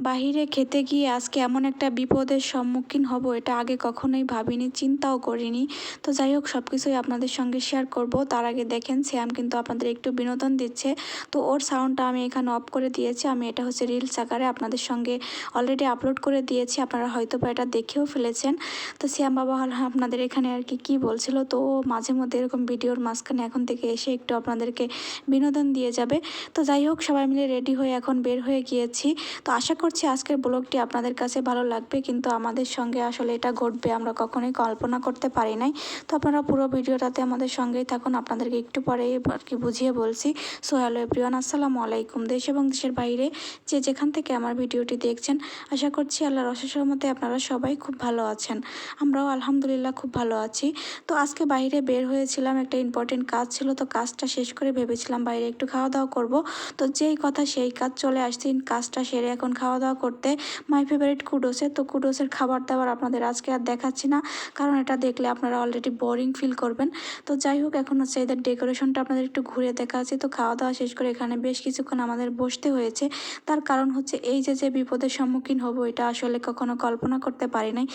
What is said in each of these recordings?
বাহিরে খেতে গিয়ে আজকে এমন একটা বিপদের সম্মুখীন হব এটা আগে কখনোই ভাবিনি, চিন্তাও করিনি। তো যাই হোক, সব কিছুই আপনাদের সঙ্গে শেয়ার করব। তার আগে দেখেন শ্যাম কিন্তু আপনাদের একটু বিনোদন দিচ্ছে। তো ওর সাউন্ডটা আমি এখানে অফ করে দিয়েছি। আমি এটা হচ্ছে রিলস আকারে আপনাদের সঙ্গে অলরেডি আপলোড করে দিয়েছি, আপনারা হয়তো বা এটা দেখেও ফেলেছেন। তো শ্যাম বাবা হল আপনাদের এখানে আর কি কী বলছিল, তো ও মাঝে মধ্যে এরকম ভিডিওর মাঝখানে এখন থেকে এসে একটু আপনাদেরকে বিনোদন দিয়ে যাবে। তো যাই হোক, সবাই মিলে রেডি হয়ে এখন বের হয়ে গিয়েছি। তো আশা করছি আজকের ব্লগটি আপনাদের কাছে ভালো লাগবে, কিন্তু আমাদের সঙ্গে আসলে এটা ঘটবে আমরা কখনোই কল্পনা করতে পারি নাই। তো আপনারা পুরো ভিডিওটাতে আমাদের সঙ্গেই থাকুন, আপনাদেরকে একটু পরেই আর কি বুঝিয়ে বলছি। সো হ্যালো এভরিওয়ান, আসসালামু আলাইকুম। দেশ এবং দেশের বাইরে যে যেখান থেকে আমার ভিডিওটি দেখছেন, আশা করছি আল্লাহর অশেষ রহমতে আপনারা সবাই খুব ভালো আছেন। আমরাও আলহামদুলিল্লাহ খুব ভালো আছি। তো আজকে বাইরে বের হয়েছিলাম, একটা ইম্পর্টেন্ট কাজ ছিল। তো কাজটা শেষ করে ভেবেছিলাম বাইরে একটু খাওয়া দাওয়া করব। তো যেই কথা সেই কাজ, চলে আসছি কাজটা সেরে এখন খাওয়া দাওয়া করতে মাই ফেভারিট কুডোসে। তো কুডোসের খাবার দাবার আপনাদের আজকে আর দেখাচ্ছি না, কারণ এটা দেখলে আপনারা অলরেডি বোরিং ফিল করবেন। তো যাই হোক, এখন হচ্ছে এদের ডেকোরেশনটা আপনাদের একটু ঘুরে দেখাচ্ছি। তো খাওয়া দাওয়া শেষ করে এখানে বেশ কিছুক্ষণ আমাদের বসতে হয়েছে। তার কারণ হচ্ছে এই যে বিপদের সম্মুখীন হব এটা আসলে কখনো কল্পনা করতে পারি নাই।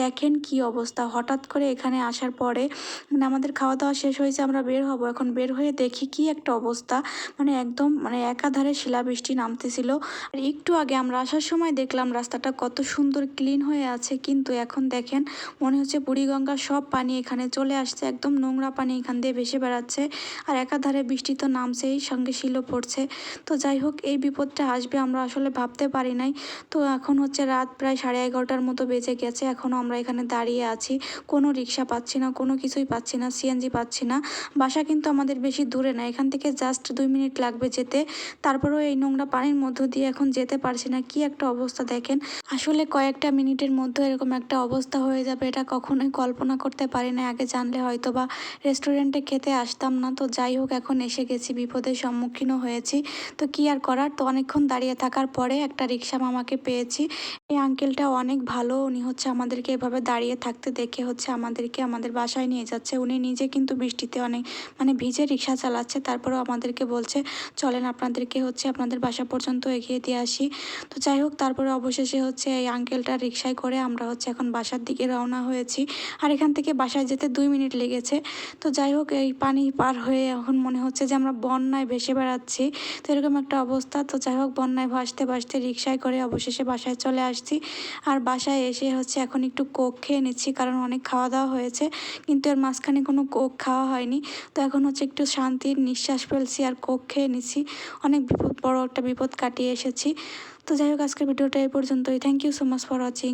দেখেন কি অবস্থা, হঠাৎ করে এখানে আসার পরে মানে আমাদের খাওয়া দাওয়া শেষ হয়েছে, আমরা বের হব, এখন বের হয়ে দেখি কি একটা অবস্থা। মানে একদম মানে একাধারে শিলাবৃষ্টি নামতেছিল। আর একটু আগে আমরা আসার সময় দেখলাম রাস্তাটা কত সুন্দর ক্লিন হয়ে আছে, কিন্তু এখন দেখেন মনে হচ্ছে বুড়িগঙ্গার সব পানি এখানে চলে আসছে, একদম নোংরা পানি এখান দিয়ে ভেসে বেড়াচ্ছে। আর একাধারে বৃষ্টি তো নামছেই, সঙ্গে শিলও পড়ছে। তো যাই হোক, এই বিপদটা আসবে আমরা আসলে ভাবতে পারি নাই। তো এখন হচ্ছে রাত প্রায় 11:30টার মতো বেজে গেছে, এখনও আমরা এখানে দাঁড়িয়ে আছি। কোনো রিক্সা পাচ্ছি না, কোনো কিছুই পাচ্ছি না, সিএনজি পাচ্ছি না। বাসা কিন্তু আমাদের বেশি দূরে না, এখান থেকে জাস্ট 2 মিনিট লাগবে যেতে। তারপরেও এই নোংরা পানির মধ্য দিয়ে এখন যেতে পারছি না, কি একটা অবস্থা দেখেন। আসলে কয়েকটা মিনিটের মধ্যে এরকম একটা অবস্থা হয়ে যাবে এটা কখনোই কল্পনা করতে পারি না। আগে জানলে হয়তো বা রেস্টুরেন্টে খেতে আসতাম না। তো যাই হোক, এখন এসে গেছি, বিপদের সম্মুখীনও হয়েছি। তো কি আর করার। তো অনেকক্ষণ দাঁড়িয়ে থাকার পরে একটা রিক্সা মামাকে পেয়েছি। এই আঙ্কেলটা অনেক ভালো, উনি হচ্ছে আমাদেরকে এভাবে দাঁড়িয়ে থাকতে দেখে হচ্ছে আমাদেরকে আমাদের বাসায় নিয়ে যাচ্ছে। উনি নিজে কিন্তু বৃষ্টিতে অনেক মানে ভিজে রিক্সা চালাচ্ছে, তারপরেও আমাদেরকে বলছে চলেন আপনাদেরকে হচ্ছে আপনাদের বাসা পর্যন্ত এগিয়ে দিয়ে আসি। তো যাই হোক, তারপরে অবশেষে হচ্ছে এই আঙ্কেলটার রিক্সায় করে আমরা হচ্ছে এখন বাসার দিকে রওনা হয়েছি। আর এখান থেকে বাসায় যেতে 2 মিনিট লেগেছে। তো যাই হোক, এই পানি পার হয়ে এখন মনে হচ্ছে যে আমরা বন্যায় ভেসে বেড়াচ্ছি। তো এরকম একটা অবস্থা। তো যাই হোক, বন্যায় ভাসতে ভাসতে রিক্সায় করে অবশেষে বাসায় চলে আসছি। আর বাসায় এসে হচ্ছে এখন একটু কোক খেয়ে নিচ্ছি, কারণ অনেক খাওয়া দাওয়া হয়েছে, কিন্তু এর মাঝখানে কোনো কোক খাওয়া হয়নি। তো এখন হচ্ছে একটু শান্তির নিঃশ্বাস ফেলছি আর কোক খেয়ে নিচ্ছি। অনেক বড় একটা বিপদ কাটিয়ে এসেছি। তো যাই হোক, আজকের ভিডিওটা এই পর্যন্তই। Thank you so much for watching.